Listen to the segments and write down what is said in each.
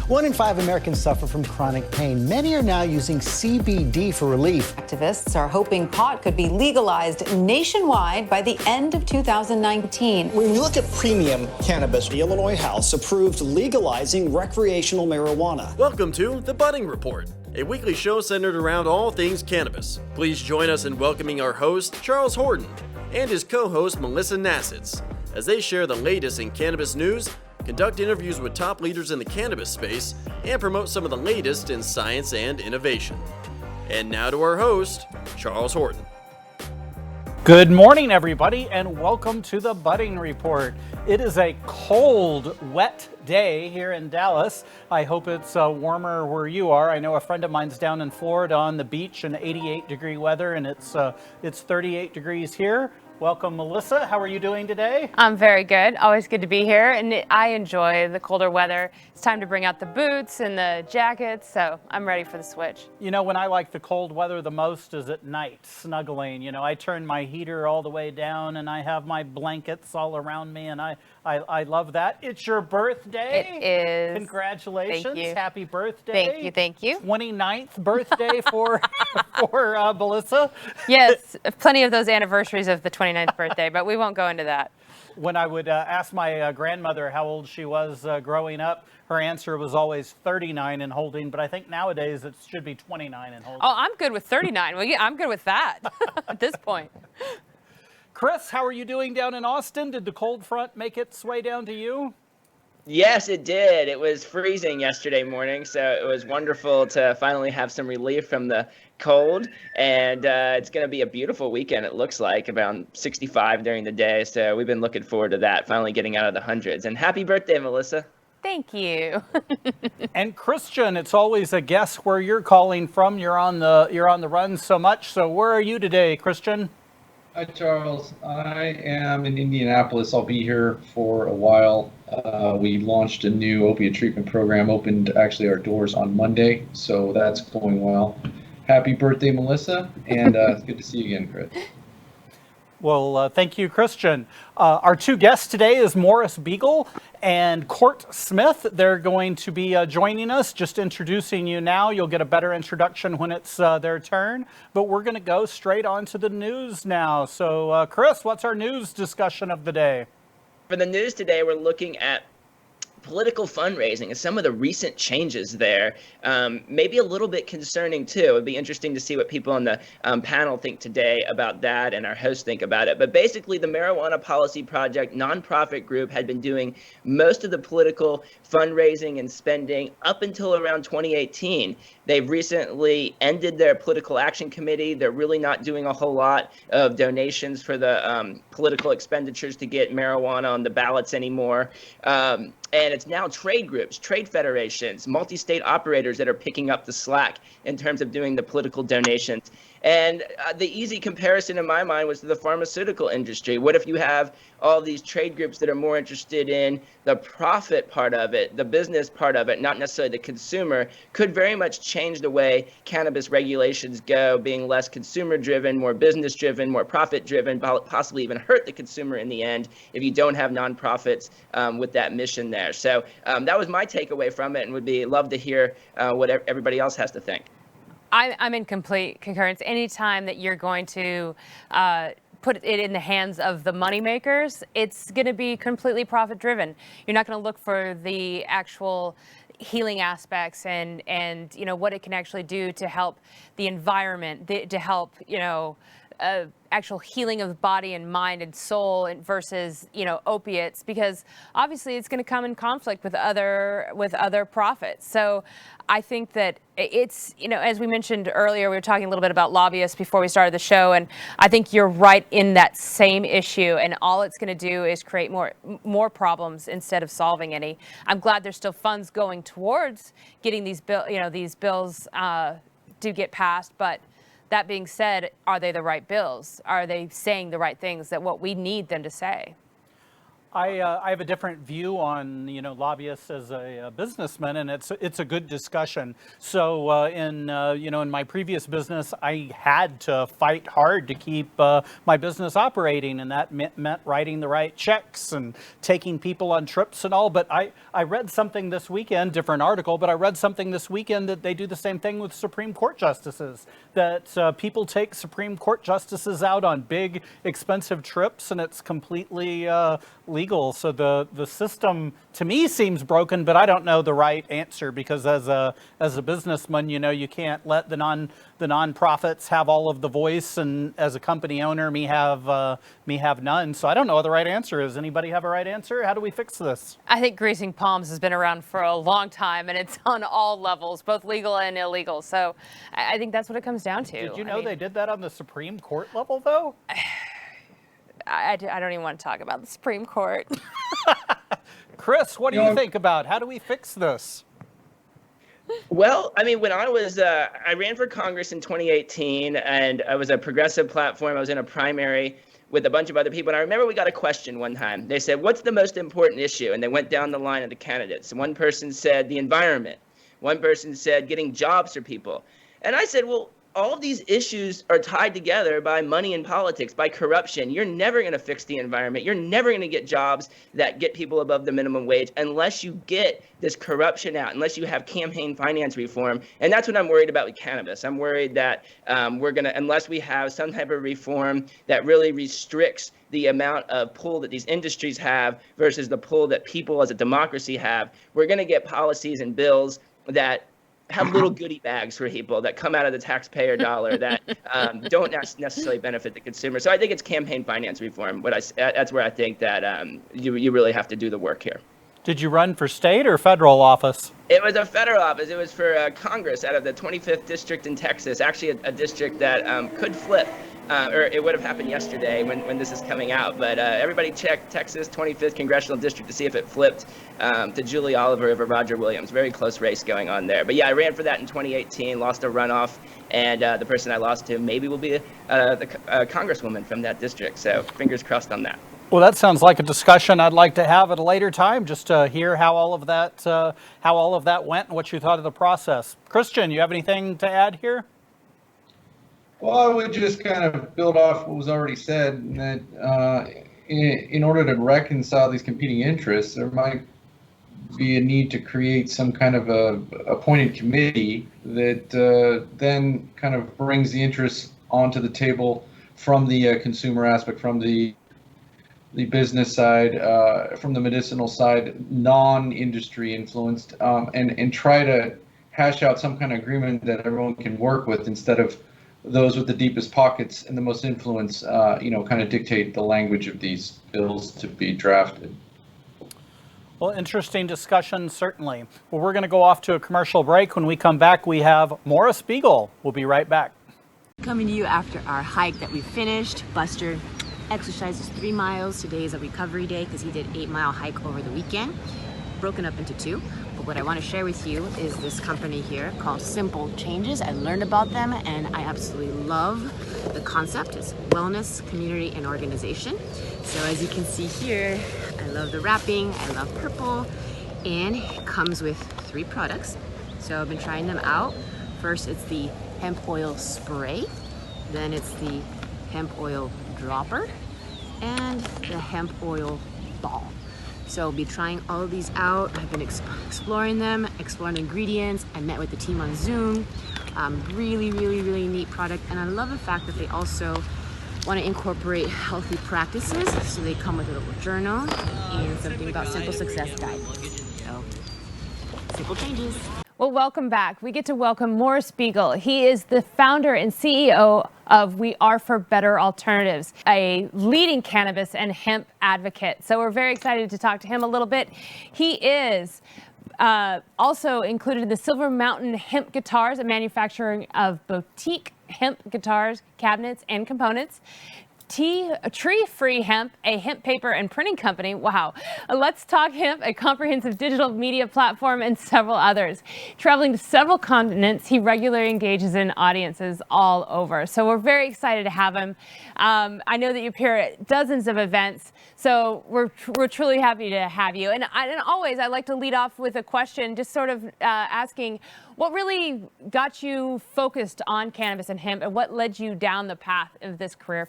1 in 5 Americans suffer from chronic pain. Many are now using CBD for relief. Activists are hoping pot could be legalized nationwide by the end of 2019. When you look at premium cannabis, the Illinois House approved legalizing recreational marijuana. Welcome to The Budding Report, a weekly show centered around all things cannabis. Please join us in welcoming our host, Charles Horton, and his co-host, Melissa Nasits, as they share the latest in cannabis news, conduct interviews with top leaders in the cannabis space, and promote some of the latest in science and innovation. And now to our host, Charles Horton. Good morning, everybody, and welcome to the Budding Report. It is a cold, wet day here in Dallas. I hope it's warmer where you are. I know a friend of mine's down in Florida on the beach in 88-degree weather, and it's 38 degrees here. Welcome, Melissa. How are you doing today? I'm very good. Always good to be here, and I enjoy the colder weather. It's time to bring out the boots and the jackets, so I'm ready for the switch. You know, when I like the cold weather the most is at night, snuggling. You know, I turn my heater all the way down, and I have my blankets all around me, and I love that. It's your birthday. It is. Congratulations. Thank you. Happy birthday. Thank you, thank you. 29th birthday for Melissa. Yes, plenty of those anniversaries of the 29th birthday, but we won't go into that. When I would ask my grandmother how old she was growing up, her answer was always 39 and holding, but I think nowadays it should be 29 and holding. Oh, I'm good with 39. Well, yeah, I'm good with that at this point. Chris, how are you doing down in Austin? Did the cold front make its way down to you? Yes, it did. It was freezing yesterday morning, so it was wonderful to finally have some relief from the cold. And it's going to be a beautiful weekend, it looks like, around 65 during the day. So we've been looking forward to that, finally getting out of the hundreds. And happy birthday, Melissa. Thank you. And Christian, it's always a guess where you're calling from. You're on the run so much. So where are you today, Christian? Hi, Charles. I am in Indianapolis. I'll be here for a while. We launched a new opiate treatment program, opened actually our doors on Monday, so that's going well. Happy birthday, Melissa, and it's good to see you again, Chris. Well, thank you, Christian. Our two guests today is Morris Beegle and Cort Smith. They're going to be joining us. Just introducing you now. You'll get a better introduction when it's their turn. But we're going to go straight on to the news now. So, Chris, what's our news discussion of the day? For the news today, we're looking at political fundraising and some of the recent changes there. Maybe a little bit concerning too. It'd be interesting to see what people on the panel think today about that and our hosts think about it. But basically, the Marijuana Policy Project nonprofit group had been doing most of the political fundraising and spending up until around 2018. They've recently ended their political action committee. They're really not doing a whole lot of donations for the political expenditures to get marijuana on the ballots anymore. And it's now trade groups, trade federations, multi-state operators that are picking up the slack in terms of doing the political donations. And the easy comparison in my mind was to the pharmaceutical industry. What if you have all these trade groups that are more interested in the profit part of it, the business part of it, not necessarily the consumer, could very much change the way cannabis regulations go, being less consumer-driven, more business-driven, more profit-driven, possibly even hurt the consumer in the end if you don't have nonprofits with that mission there. So that was my takeaway from it, and would be love to hear what everybody else has to think. I'm in complete concurrence. Anytime that you're going to put it in the hands of the moneymakers, it's going to be completely profit driven. You're not going to look for the actual healing aspects and you know what it can actually do to help the environment, to help actual healing of the body and mind and soul versus opiates, because obviously it's going to come in conflict with other profits. So I think that it's, as we mentioned earlier, we were talking a little bit about lobbyists before we started the show, and I think you're right in that same issue, and all it's going to do is create more problems instead of solving any. I'm glad there's still funds going towards getting these bills to get passed, but that being said, are they the right bills? Are they saying the right things that what we need them to say? I have a different view on lobbyists as a businessman, and it's a good discussion. So in my previous business, I had to fight hard to keep my business operating, and that meant writing the right checks and taking people on trips and all. But I read something this weekend, different article, but I read something this weekend that they do the same thing with Supreme Court justices. That people take Supreme Court justices out on big, expensive trips, and it's completely legal. So the system to me seems broken, but I don't know the right answer, because as a businessman, you can't let the nonprofits have all of the voice, and as a company owner, me have none. So I don't know what the right answer is. Anybody have a right answer? How do we fix this? I think greasing palms has been around for a long time, and it's on all levels, both legal and illegal. So I think that's what it comes down to. Did you know they did that on the Supreme Court level, though? I don't even want to talk about the Supreme Court. Chris, what do you think about how do we fix this? Well, I mean, when I was, I ran for Congress in 2018, and I was a progressive platform. I was in a primary with a bunch of other people. And I remember we got a question one time. They said, what's the most important issue? And they went down the line of the candidates. One person said the environment. One person said getting jobs for people. And I said, well, all of these issues are tied together by money and politics, by corruption. You're never going to fix the environment. You're never going to get jobs that get people above the minimum wage unless you get this corruption out, unless you have campaign finance reform. And that's what I'm worried about with cannabis. I'm worried that unless we have some type of reform that really restricts the amount of pull that these industries have versus the pull that people as a democracy have, we're going to get policies and bills that have little goodie bags for people that come out of the taxpayer dollar that don't necessarily benefit the consumer. So I think it's campaign finance reform. That's where I think that you really have to do the work here. Did you run for state or federal office? It was a federal office. It was for Congress out of the 25th district in Texas, actually a district that could flip. Or it would have happened yesterday when this is coming out. But everybody check Texas 25th Congressional District to see if it flipped to Julie Oliver over Roger Williams. Very close race going on there. But yeah, I ran for that in 2018, lost a runoff, and the person I lost to maybe will be the congresswoman from that district. So fingers crossed on that. Well, that sounds like a discussion I'd like to have at a later time, just to hear how all of that went and what you thought of the process. Christian, you have anything to add here? Well, I would just kind of build off what was already said, and that in order to reconcile these competing interests, there might be a need to create some kind of a appointed committee that then kind of brings the interests onto the table from the consumer aspect, from the business side, from the medicinal side, non-industry influenced, and try to hash out some kind of agreement that everyone can work with, instead of those with the deepest pockets and the most influence, kind of dictate the language of these bills to be drafted. Well, interesting discussion, certainly. Well, we're going to go off to a commercial break. When we come back, we have Morris Beegle. We'll be right back. Coming to you after our hike that we finished. Buster exercises 3 miles. Today is a recovery day because he did 8-mile hike over the weekend, broken up into 2. But what I want to share with you is this company here called Simple Changes. I learned about them and I absolutely love the concept. It's wellness, community, and organization. So as you can see here, I love the wrapping, I love purple, and it comes with 3 products. So I've been trying them out. First, it's the hemp oil spray, then it's the hemp oil dropper, and the hemp oil ball. So I'll be trying all of these out. I've been exploring them, exploring the ingredients. I met with the team on Zoom. Really, really, really neat product. And I love the fact that they also want to incorporate healthy practices. So they come with a little journal and something about Simple Success Guide. So, Simple Changes. Well, welcome back. We get to welcome Morris Beegle. He is the founder and CEO of We Are for Better Alternatives, a leading cannabis and hemp advocate. So we're very excited to talk to him a little bit. He is also included in the Silver Mountain Hemp Guitars, a manufacturer of boutique hemp guitars, cabinets, and components. Tree-Free Hemp, a hemp paper and printing company. Wow. Let's Talk Hemp, a comprehensive digital media platform, and several others. Traveling to several continents, he regularly engages in audiences all over. So we're very excited to have him. I know that you appear at dozens of events, so we're truly happy to have you. And always, I like to lead off with a question, just sort of asking, what really got you focused on cannabis and hemp, and what led you down the path of this career?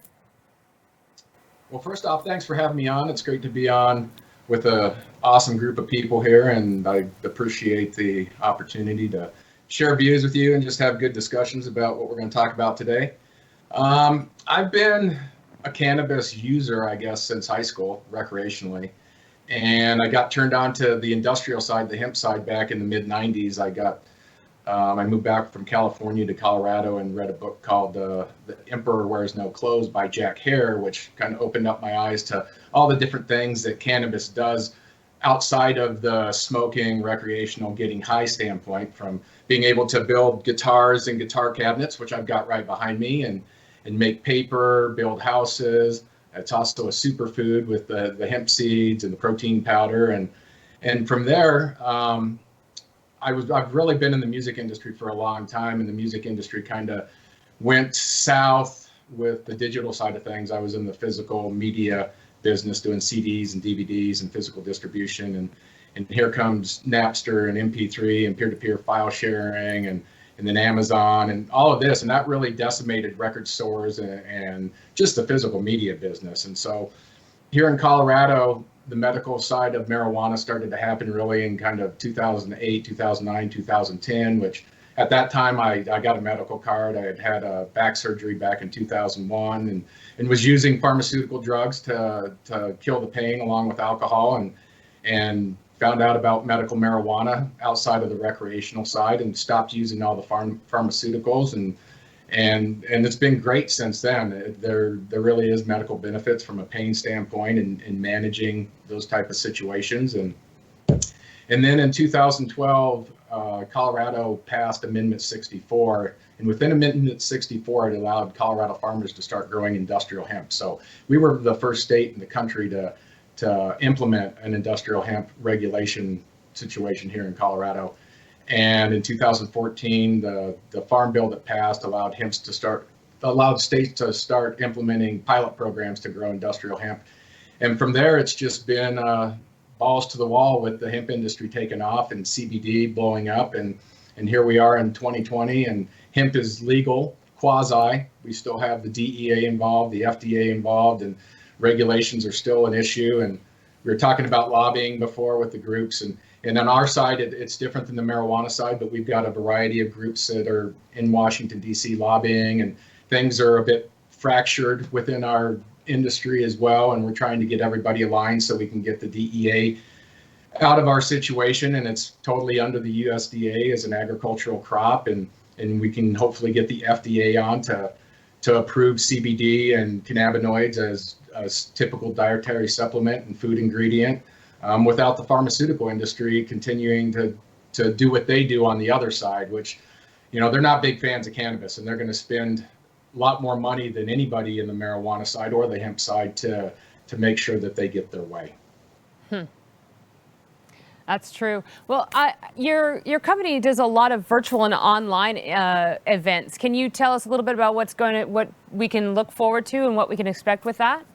Well, first off, thanks for having me on. It's great to be on with an awesome group of people here, and I appreciate the opportunity to share views with you and just have good discussions about what we're going to talk about today. I've been a cannabis user, I guess, since high school, recreationally, and I got turned on to the industrial side, the hemp side, back in the mid-90s. I moved back from California to Colorado and read a book called The Emperor Wears No Clothes by Jack Hare, which kind of opened up my eyes to all the different things that cannabis does outside of the smoking, recreational, getting high standpoint, from being able to build guitars and guitar cabinets, which I've got right behind me, and make paper, build houses. It's also a superfood with the hemp seeds and the protein powder. And from there, I've really been in the music industry for a long time, and the music industry kind of went south with the digital side of things. I was in the physical media business doing CDs and DVDs and physical distribution, and here comes Napster and MP3 and peer-to-peer file sharing and then Amazon and all of this, and that really decimated record stores and just the physical media business. And so here in Colorado, the medical side of marijuana started to happen really in kind of 2008, 2009, 2010, which at that time I got a medical card. I had a back surgery back in 2001 and was using pharmaceutical drugs to kill the pain along with alcohol, and found out about medical marijuana outside of the recreational side and stopped using all the pharmaceuticals, and it's been great since then. There really is medical benefits from a pain standpoint in managing those type of situations. And then in 2012, Colorado passed Amendment 64, and within Amendment 64, it allowed Colorado farmers to start growing industrial hemp. So we were the first state in the country to implement an industrial hemp regulation situation here in Colorado. And in 2014, the farm bill that passed allowed states to start implementing pilot programs to grow industrial hemp. And from there, it's just been balls to the wall with the hemp industry taking off and CBD blowing up. And here we are in 2020, and hemp is legal, quasi. We still have the DEA involved, the FDA involved, and regulations are still an issue. And we were talking about lobbying before with the groups, and on our side, it's different than the marijuana side, but we've got a variety of groups that are in Washington, D.C. lobbying, and things are a bit fractured within our industry as well. And we're trying to get everybody aligned so we can get the DEA out of our situation. And it's totally under the USDA as an agricultural crop. And we can hopefully get the FDA on to approve CBD and cannabinoids as a typical dietary supplement and food ingredient. Without the pharmaceutical industry continuing to do what they do on the other side, which, they're not big fans of cannabis, and they're going to spend a lot more money than anybody in the marijuana side or the hemp side to make sure that they get their way. That's true. Well, your company does a lot of virtual and online events. Can you tell us a little bit about what we can look forward to and what we can expect with that?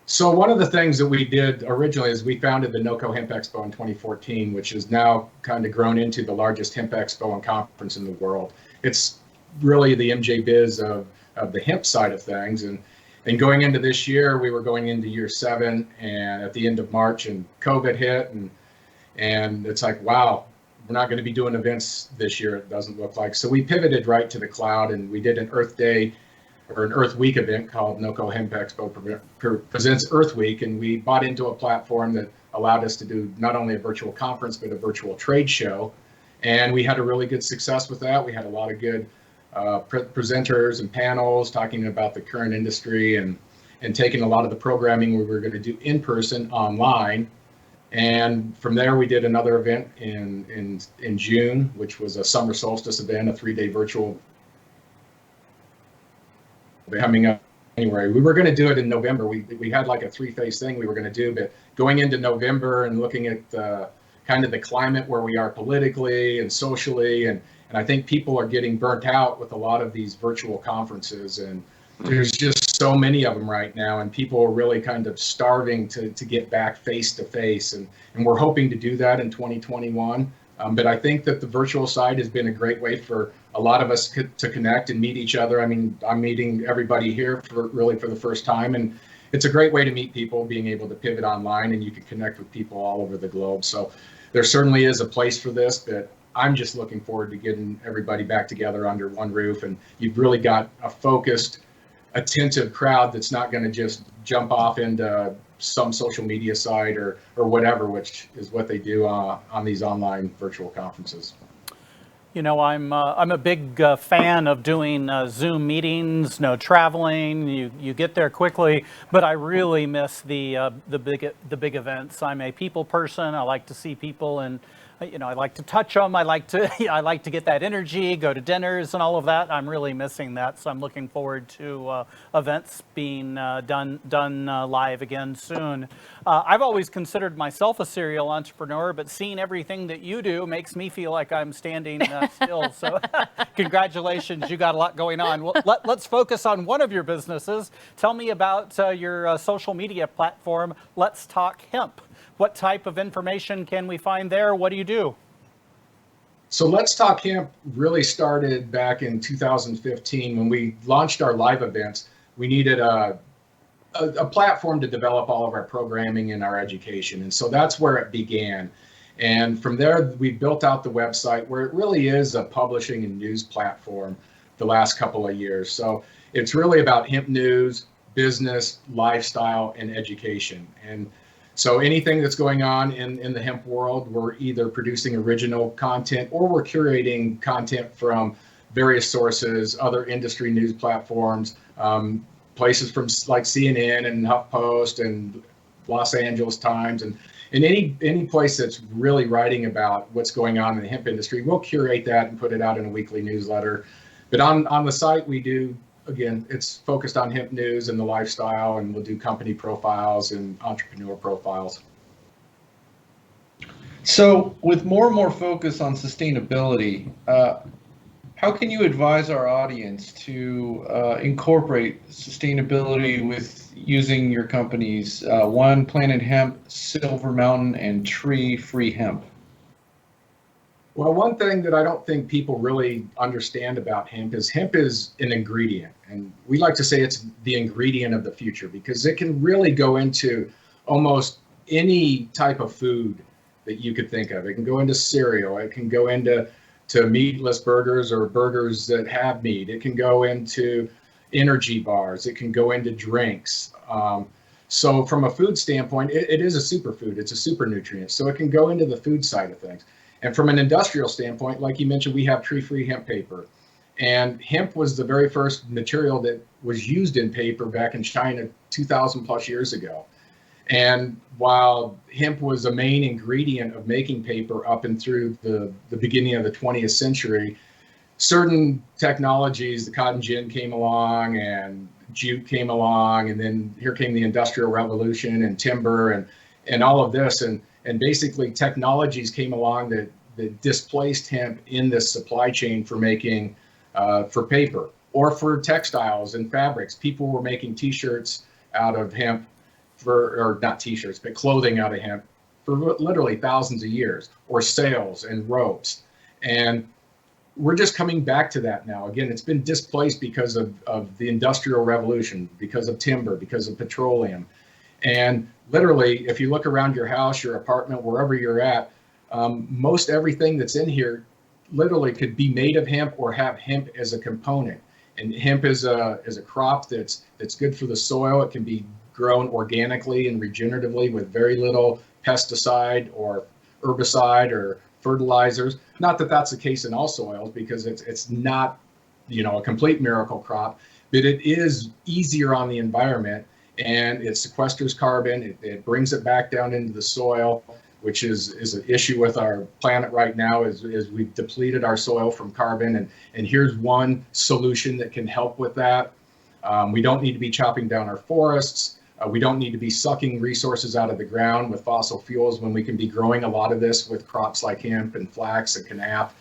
So one of the things that we did originally is we founded the NoCo Hemp Expo in 2014, which has now kind of grown into the largest hemp expo and conference in the world. It's really the MJ Biz of the hemp side of things. And going into this year, we were going into year 7, and at the end of March, and COVID hit, and it's like, wow, we're not going to be doing events this year, it doesn't look like. So we pivoted right to the cloud, and we did an Earth Day or an Earth Week event called NoCo Hemp Expo Presents Earth Week, and we bought into a platform that allowed us to do not only a virtual conference, but a virtual trade show. And we had a really good success with that. We had a lot of good presenters and panels talking about the current industry and taking a lot of the programming we were going to do in person online. And from there, we did another event in June, which was a summer solstice event, a 3-day virtual coming up January. We were going to do it in November. We had like a 3-phase thing we were going to do, but going into November and looking at kind of the climate where we are politically and socially, and I think people are getting burnt out with a lot of these virtual conferences, and there's just so many of them right now, and people are really kind of starving to get back face to face, and we're hoping to do that in 2021. But I think that the virtual side has been a great way for a lot of us to connect and meet each other. I mean, I'm meeting everybody here for the first time, and it's a great way to meet people, being able to pivot online, and you can connect with people all over the globe. So there certainly is a place for this, but I'm just looking forward to getting everybody back together under one roof, and you've really got a focused, attentive crowd that's not going to just jump off into some social media site or whatever, which is what they do on these online virtual conferences. You know, I'm a big fan of doing Zoom meetings, no traveling. You get there quickly, but I really miss the big events. I'm a people person. I like to see people, and you know, I like to touch them. I like to get that energy, go to dinners and all of that. I'm really missing that, so I'm looking forward to events being done live again soon. I've always considered myself a serial entrepreneur, but seeing everything that you do makes me feel like I'm standing still. So congratulations, you got a lot going on. Well, let's focus on one of your businesses. Tell me about your social media platform, Let's Talk Hemp. What type of information can we find there? What do you do? So Let's Talk Hemp really started back in 2015 when we launched our live events. We needed a platform to develop all of our programming and our education. And so that's where it began. And from there, we built out the website where it really is a publishing and news platform the last couple of years. So it's really about hemp news, business, lifestyle, and education. And so anything that's going on in the hemp world, we're either producing original content or we're curating content from various sources, other industry news platforms, places from like CNN and HuffPost and Los Angeles Times, and any place that's really writing about what's going on in the hemp industry, we'll curate that and put it out in a weekly newsletter. But on the site, we do, again, it's focused on hemp news and the lifestyle, and we'll do company profiles and entrepreneur profiles. So with more and more focus on sustainability, how can you advise our audience to incorporate sustainability with using your companies, One Planet Hemp, Silver Mountain, and Tree-Free Hemp? Well, one thing that I don't think people really understand about hemp is an ingredient. And we like to say it's the ingredient of the future because it can really go into almost any type of food that you could think of. It can go into cereal. It can go into meatless burgers or burgers that have meat. It can go into energy bars. It can go into drinks. So from a food standpoint, it is a superfood. It's a super nutrient. So it can go into the food side of things. And from an industrial standpoint, like you mentioned, we have tree-free hemp paper. And hemp was the very first material that was used in paper back in China 2,000 plus years ago. And while hemp was a main ingredient of making paper up and through the beginning of the 20th century, certain technologies, the cotton gin came along and jute came along, and then here came the Industrial Revolution and timber and all of this. And basically technologies came along that displaced hemp in this supply chain for making, for paper or for textiles and fabrics. People were making t-shirts out of hemp or not t-shirts, but clothing out of hemp for literally thousands of years, or sails and ropes. And we're just coming back to that now. Again, it's been displaced because of the Industrial Revolution, because of timber, because of petroleum. And literally, if you look around your house, your apartment, wherever you're at, most everything that's in here literally could be made of hemp or have hemp as a component. And hemp is a crop that's good for the soil. It can be grown organically and regeneratively with very little pesticide or herbicide or fertilizers. Not that that's the case in all soils, because it's not, a complete miracle crop, but it is easier on the environment. And it sequesters carbon, it brings it back down into the soil, which is an issue with our planet right now, is we've depleted our soil from carbon. And here's one solution that can help with that. We don't need to be chopping down our forests. We don't need to be sucking resources out of the ground with fossil fuels when we can be growing a lot of this with crops like hemp and flax and canap.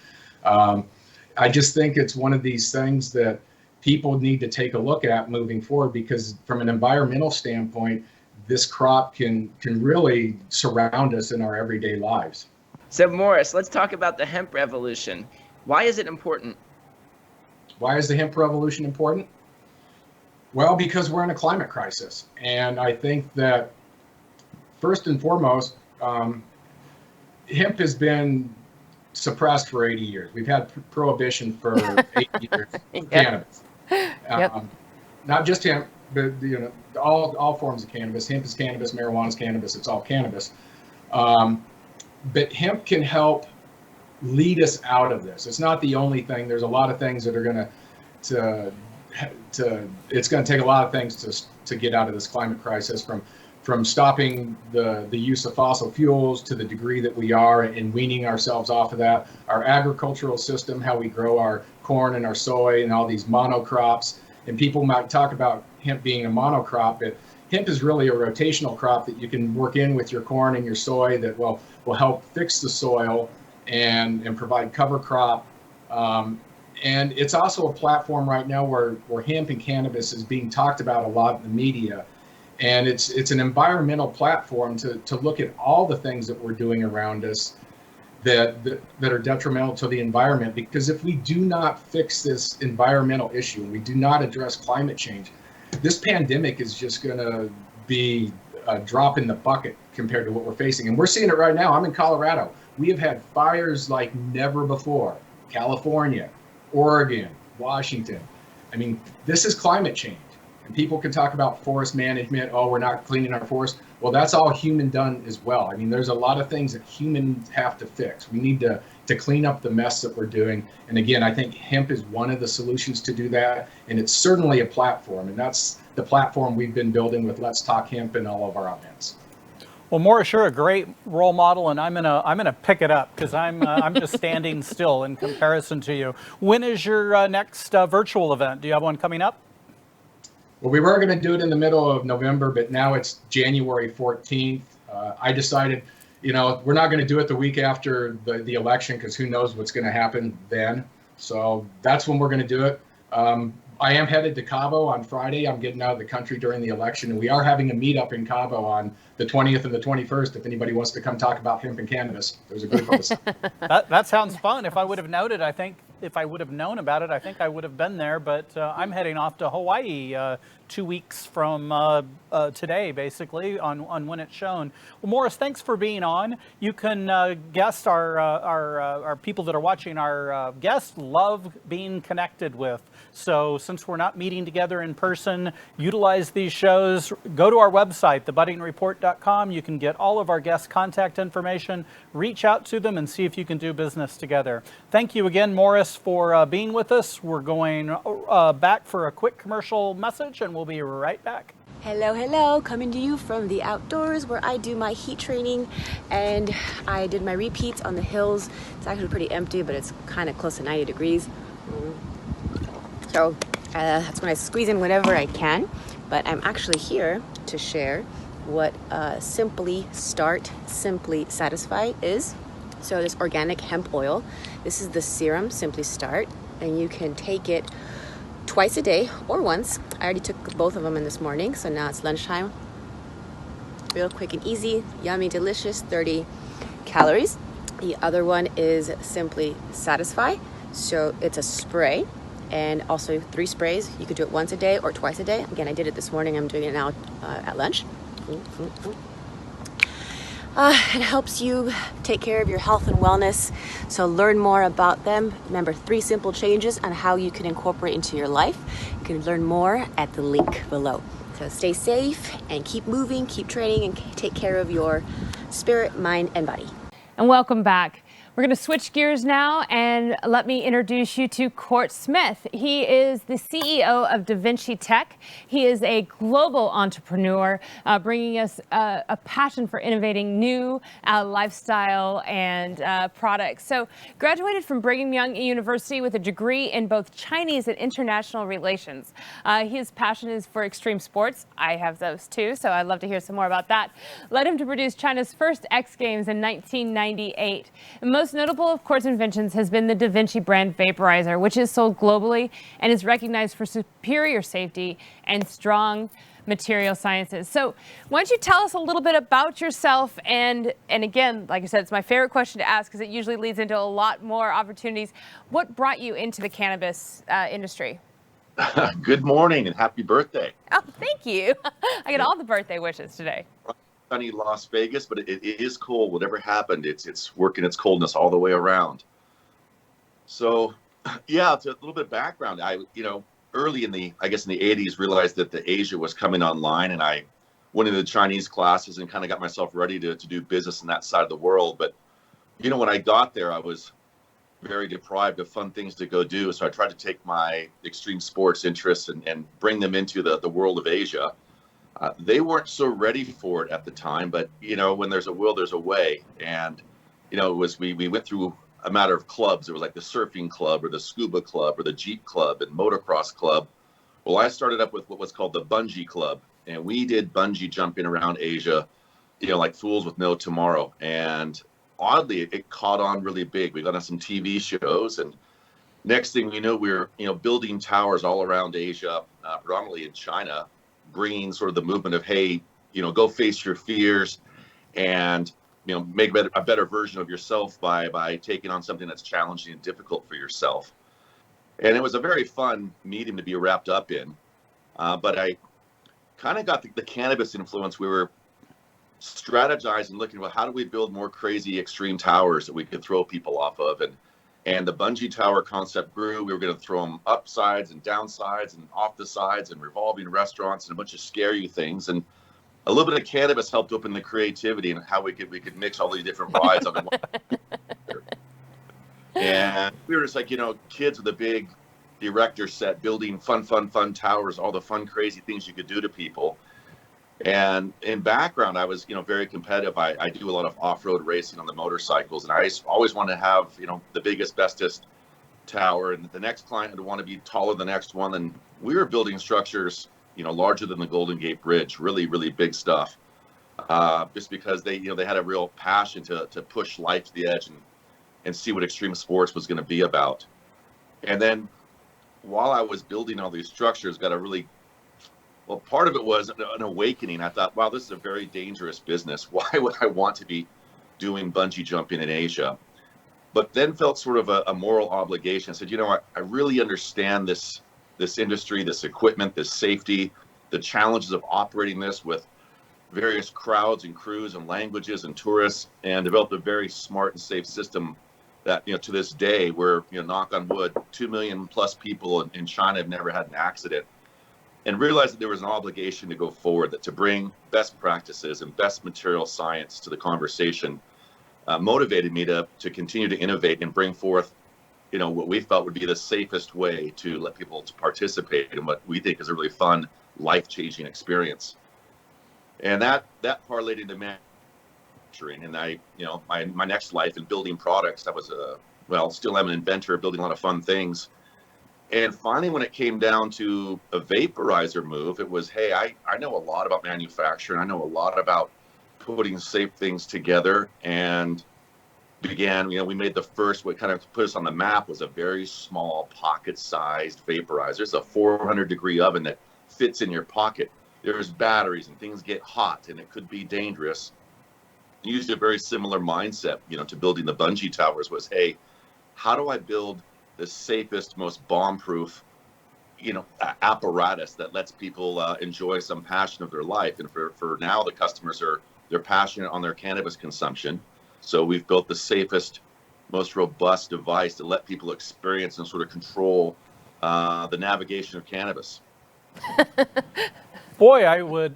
I just think it's one of these things that people need to take a look at moving forward, because from an environmental standpoint, this crop can really surround us in our everyday lives. So Morris, let's talk about the hemp revolution. Why is it important? Why is the hemp revolution important? Well, because we're in a climate crisis. And I think that first and foremost, hemp has been suppressed for 80 years. We've had prohibition for 8 years for cannabis. Not just hemp, but all forms of cannabis. Hemp is cannabis, marijuana is cannabis, it's all cannabis. But hemp can help lead us out of this. It's not the only thing. There's a lot of things that are it's going to take a lot of things to get out of this climate crisis, from stopping the use of fossil fuels to the degree that we are, and weaning ourselves off of that. Our agricultural system, how we grow our corn and our soy and all these monocrops. And people might talk about hemp being a monocrop, but hemp is really a rotational crop that you can work in with your corn and your soy that will help fix the soil and provide cover crop. And it's also a platform right now where hemp and cannabis is being talked about a lot in the media. And it's an environmental platform to look at all the things that we're doing around us that are detrimental to the environment. Because if we do not fix this environmental issue, and we do not address climate change, this pandemic is just going to be a drop in the bucket compared to what we're facing. And we're seeing it right now. I'm in Colorado. We have had fires like never before. California, Oregon, Washington. I mean, this is climate change. And people can talk about forest management. Oh, we're not cleaning our forest. Well, that's all human done as well. I mean, there's a lot of things that humans have to fix. We need to clean up the mess that we're doing. And again, I think hemp is one of the solutions to do that. And it's certainly a platform. And that's the platform we've been building with Let's Talk Hemp and all of our events. Well, Morris, you're a great role model, and I'm gonna pick it up, because I'm just standing still in comparison to you. When is your next virtual event? Do you have one coming up? Well, we were going to do it in the middle of November, but now it's January 14th. I decided, we're not going to do it the week after the election, because who knows what's going to happen then. So that's when we're going to do it. I am headed to Cabo on Friday. I'm getting out of the country during the election, and we are having a meetup in Cabo on the 20th and the 21st. If anybody wants to come talk about hemp and cannabis, there's a group of us. That sounds fun. If I would have known about it, I think I would have been there. But I'm heading off to Hawaii 2 weeks from today, basically, on when it's shown. Well, Morris, thanks for being on. You can guest our people that are watching. Our guests love being connected with. So since we're not meeting together in person, utilize these shows. Go to our website, thebuddingreport.com. You can get all of our guests' contact information. Reach out to them and see if you can do business together. Thank you again, Morris, for being with us. We're going back for a quick commercial message, and we'll be right back. Hello, coming to you from the outdoors where I do my heat training, and I did my repeats on the hills. It's actually pretty empty, but it's kind of close to 90 degrees. So that's when I squeeze in whenever I can. But I'm actually here to share what Simply Start, Simply Satisfy is. So this organic hemp oil, this is the serum Simply Start, and you can take it twice a day or once. I already took both of them in this morning, so now it's lunchtime. Real quick and easy, yummy, delicious, 30 calories. The other one is Simply Satisfy. So it's a spray, and also 3 sprays. You could do it once a day or twice a day. Again, I did it this morning. I'm doing it now at lunch. It helps you take care of your health and wellness. So learn more about them. Remember, 3 simple changes on how you can incorporate into your life. You can learn more at the link below. So stay safe and keep moving, keep training, and take care of your spirit, mind, and body. And welcome back. We're going to switch gears now and let me introduce you to Cort Smith. He is the CEO of DaVinci Tech. He is a global entrepreneur, bringing us a passion for innovating new lifestyle and products. So graduated from Brigham Young University with a degree in both Chinese and international relations. His passion is for extreme sports. I have those too, so I'd love to hear some more about that. Led him to produce China's first X Games in 1998. And most notable of Cort's inventions has been the DaVinci brand vaporizer, which is sold globally and is recognized for superior safety and strong material sciences. So why don't you tell us a little bit about yourself, and again, like I said, it's my favorite question to ask because it usually leads into a lot more opportunities. What brought you into the cannabis industry? Good morning and happy birthday. Oh, thank you. I get all the birthday wishes today. Sunny Las Vegas, but it is cold. Whatever happened, it's working its coldness all the way around. So, yeah, it's a little bit of background. I, early in the 80s, realized that the Asia was coming online, and I went into the Chinese classes and kind of got myself ready to do business in that side of the world. But, when I got there, I was very deprived of fun things to go do. So I tried to take my extreme sports interests and bring them into the world of Asia. They weren't so ready for it at the time, but when there's a will, there's a way. And it was we went through a matter of clubs. It was like the surfing club or the scuba club or the Jeep club and motocross club. Well, I started up with what was called the bungee club, and we did bungee jumping around Asia, like fools with no tomorrow. And oddly, it caught on really big. We got on some TV shows, and next thing we know, we were building towers all around Asia, predominantly in China, bringing sort of the movement of, hey, go face your fears and, make a better version of yourself by taking on something that's challenging and difficult for yourself. And it was a very fun medium to be wrapped up in. But I kind of got the cannabis influence. We were strategizing, looking at how do we build more crazy extreme towers that we could throw people off of. And the bungee tower concept grew. We were going to throw them up sides and down sides and off the sides and revolving restaurants and a bunch of scare you things. And a little bit of cannabis helped open the creativity and how we could mix all these different rides on one. And we were just like, kids with a big erector set building fun towers, all the fun, crazy things you could do to people. And in background, I was, very competitive. I do a lot of off-road racing on the motorcycles, and I always wanted to have, the biggest, bestest tower. And the next client would want to be taller than the next one. And we were building structures, larger than the Golden Gate Bridge, really, really big stuff. Just because they had a real passion to push life to the edge and see what extreme sports was going to be about. And then while I was building all these structures, well, part of it was an awakening. I thought, wow, this is a very dangerous business. Why would I want to be doing bungee jumping in Asia? But then felt sort of a moral obligation. I said, I really understand this industry, this equipment, this safety, the challenges of operating this with various crowds and crews and languages and tourists, and developed a very smart and safe system that, to this day, where, knock on wood, 2 million plus people in China have never had an accident. And realized that there was an obligation to go forward, that to bring best practices and best material science to the conversation motivated me to continue to innovate and bring forth, what we felt would be the safest way to let people to participate in what we think is a really fun, life-changing experience. And that parlayed into manufacturing. And I, my next life in building products, I was still am an inventor, building a lot of fun things. And finally, when it came down to a vaporizer move, it was, hey, I know a lot about manufacturing. I know a lot about putting safe things together, and began, we made the first, what kind of put us on the map was a very small pocket-sized vaporizer. It's a 400-degree oven that fits in your pocket. There's batteries and things get hot, and it could be dangerous. Used a very similar mindset, to building the bungee towers was, hey, how do I build the safest, most bomb-proof, apparatus that lets people enjoy some passion of their life. And for now, the customers they're passionate on their cannabis consumption. So we've built the safest, most robust device to let people experience and sort of control the navigation of cannabis. Boy,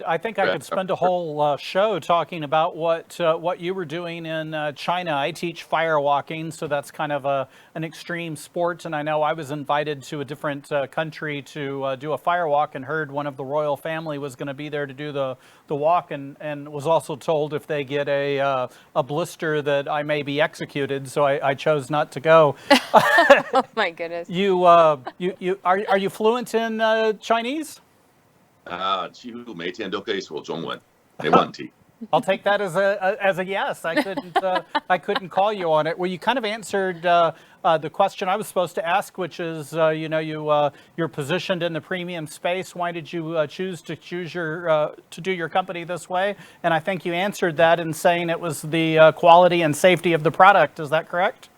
I think I could spend a whole show talking about what you were doing in China. I teach fire walking, so that's kind of an extreme sport. And I know I was invited to a different country to do a fire walk, and heard one of the royal family was going to be there to do the walk, and was also told if they get a blister that I may be executed. So I chose not to go. Oh my goodness! Are you fluent in Chinese? 几乎每天都可以说中文，没问题。I'll take that as a yes. I couldn't call you on it. Well, you kind of answered the question I was supposed to ask, which is you're positioned in the premium space. Why did you choose to do your company this way? And I think you answered that in saying it was the quality and safety of the product. Is that correct?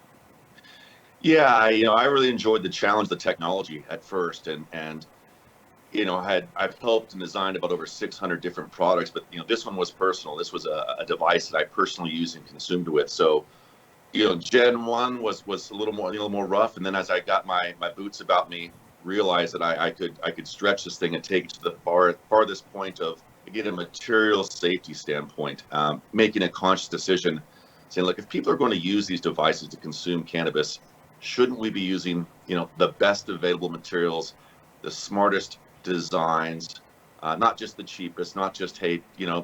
Yeah, I really enjoyed the challenge, the technology at first, and I've helped and designed about over 600 different products, but this one was personal. This was a device that I personally used and consumed with. So, Gen 1 was a little more rough, and then as I got my boots about me, realized that I could stretch this thing and take it to the farthest point of, again, a material safety standpoint, making a conscious decision, saying, look, if people are going to use these devices to consume cannabis, shouldn't we be using the best available materials, the smartest designs, not just the cheapest, not just, hey,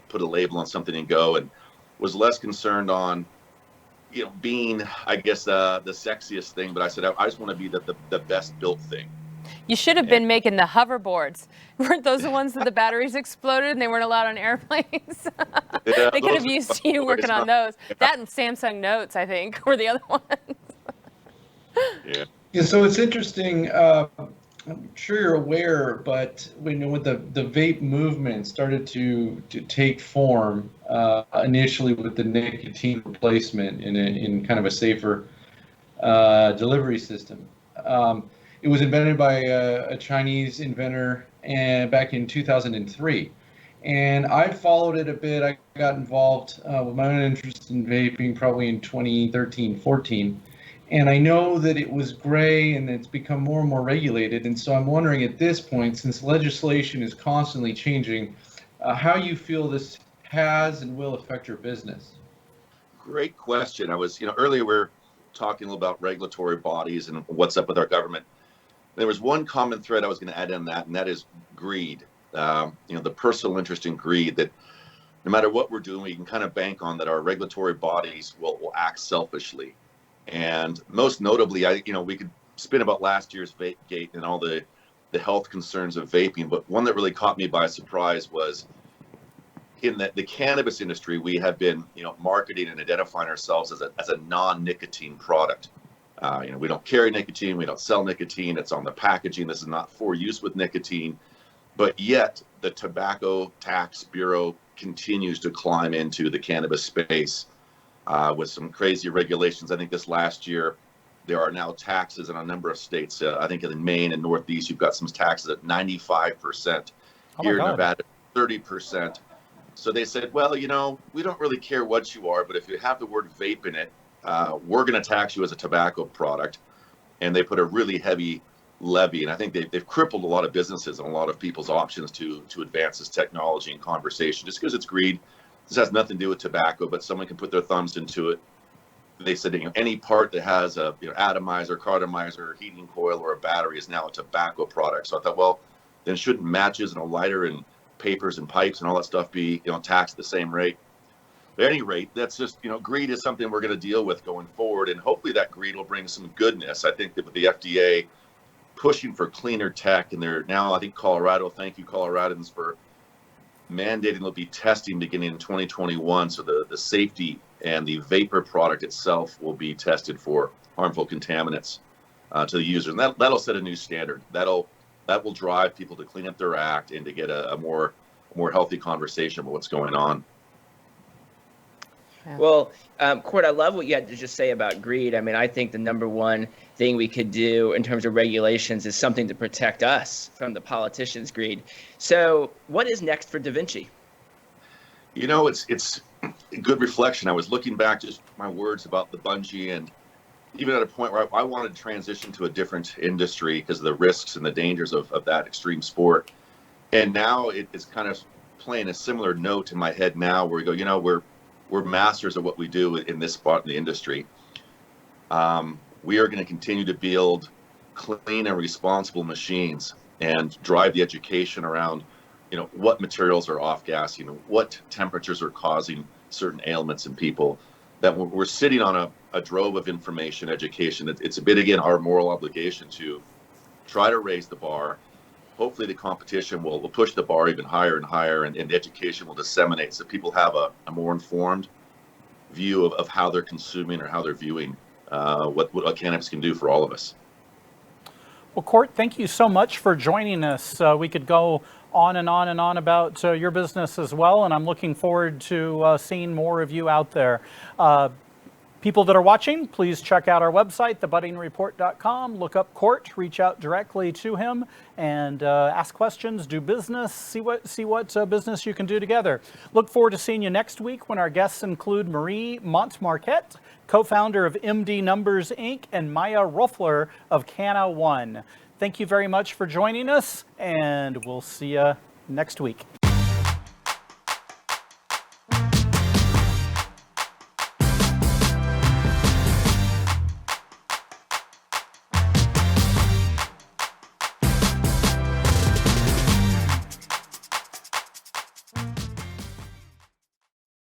put a label on something and go, and was less concerned on, being, I guess, the sexiest thing. But I said, I just want to be the best built thing. You should have been making the hoverboards. Weren't those the ones that the batteries exploded and they weren't allowed on airplanes? Yeah, they could have used you working on those. Yeah. That and Samsung Notes, I think, were the other ones. Yeah, so it's interesting. I'm sure you're aware, but when the vape movement started to take form, initially with the nicotine replacement in kind of a safer delivery system. It was invented by a Chinese inventor back in 2003. And I followed it a bit. I got involved with my own interest in vaping probably in 2013-14. And I know that it was gray and it's become more and more regulated. And so I'm wondering at this point, since legislation is constantly changing, how you feel this has and will affect your business. Great question. I was, earlier we were talking a little about regulatory bodies and what's up with our government. There was one common thread I was going to add in that, and that is greed. The personal interest in greed, that no matter what we're doing, we can kind of bank on that our regulatory bodies will act selfishly. And most notably, we could spin about last year's vape gate and all the health concerns of vaping, but one that really caught me by surprise was in the cannabis industry. We have been, marketing and identifying ourselves as a non-nicotine product. We don't carry nicotine, we don't sell nicotine. It's on the packaging. This is not for use with nicotine, but yet the Tobacco Tax Bureau continues to climb into the cannabis space. With some crazy regulations. I think this last year, there are now taxes in a number of states. I think in Maine and Northeast, you've got some taxes at 95%. Here in Nevada, 30%. So they said, well, we don't really care what you are, but if you have the word vape in it, we're going to tax you as a tobacco product. And they put a really heavy levy. And I think they've crippled a lot of businesses and a lot of people's options to advance this technology and conversation, just because it's greed. This has nothing to do with tobacco, but someone can put their thumbs into it. They said, any part that has a atomizer, cartomizer, heating coil, or a battery is now a tobacco product. So I thought, well, then shouldn't matches and a lighter and papers and pipes and all that stuff be, taxed at the same rate? But at any rate, that's just, greed is something we're going to deal with going forward, and hopefully that greed will bring some goodness. I think that with the FDA pushing for cleaner tech, and they're now, I think Colorado, thank you Coloradans for mandating there'll be testing beginning in 2021, so the safety and the vapor product itself will be tested for harmful contaminants to the user, and that'll set a new standard. That will drive people to clean up their act and to get a more healthy conversation about what's going on. Well, Cort, I love what you had to just say about greed. I mean, I think the number one thing we could do in terms of regulations is something to protect us from the politicians' greed. So what is next for DaVinci? It's a good reflection. I was looking back, just my words about the bungee, and even at a point where I wanted to transition to a different industry because of the risks and the dangers of that extreme sport. And now it's kind of playing a similar note in my head now, where we go, you know, we're masters of what we do in this spot in the industry. We are going to continue to build clean and responsible machines and drive the education around, you know, what materials are off-gassing, what temperatures are causing certain ailments in people. That we're sitting on a drove of information, education. It's a bit, again, our moral obligation to try to raise the bar. Hopefully the competition will push the bar even higher and higher, and the education will disseminate so people have a more informed view of how they're consuming or how they're viewing what cannabis can do for all of us. Well, Cort, thank you so much for joining us. We could go on and on and on about your business as well, and I'm looking forward to seeing more of you out there. People that are watching, please check out our website, thebuddingreport.com. Look up Cort, reach out directly to him, and ask questions, do business, see what business you can do together. Look forward to seeing you next week when our guests include Marie Montmarquette, co-founder of MD Numbers Inc., and Maya Ruffler of Canna One. Thank you very much for joining us, and we'll see you next week.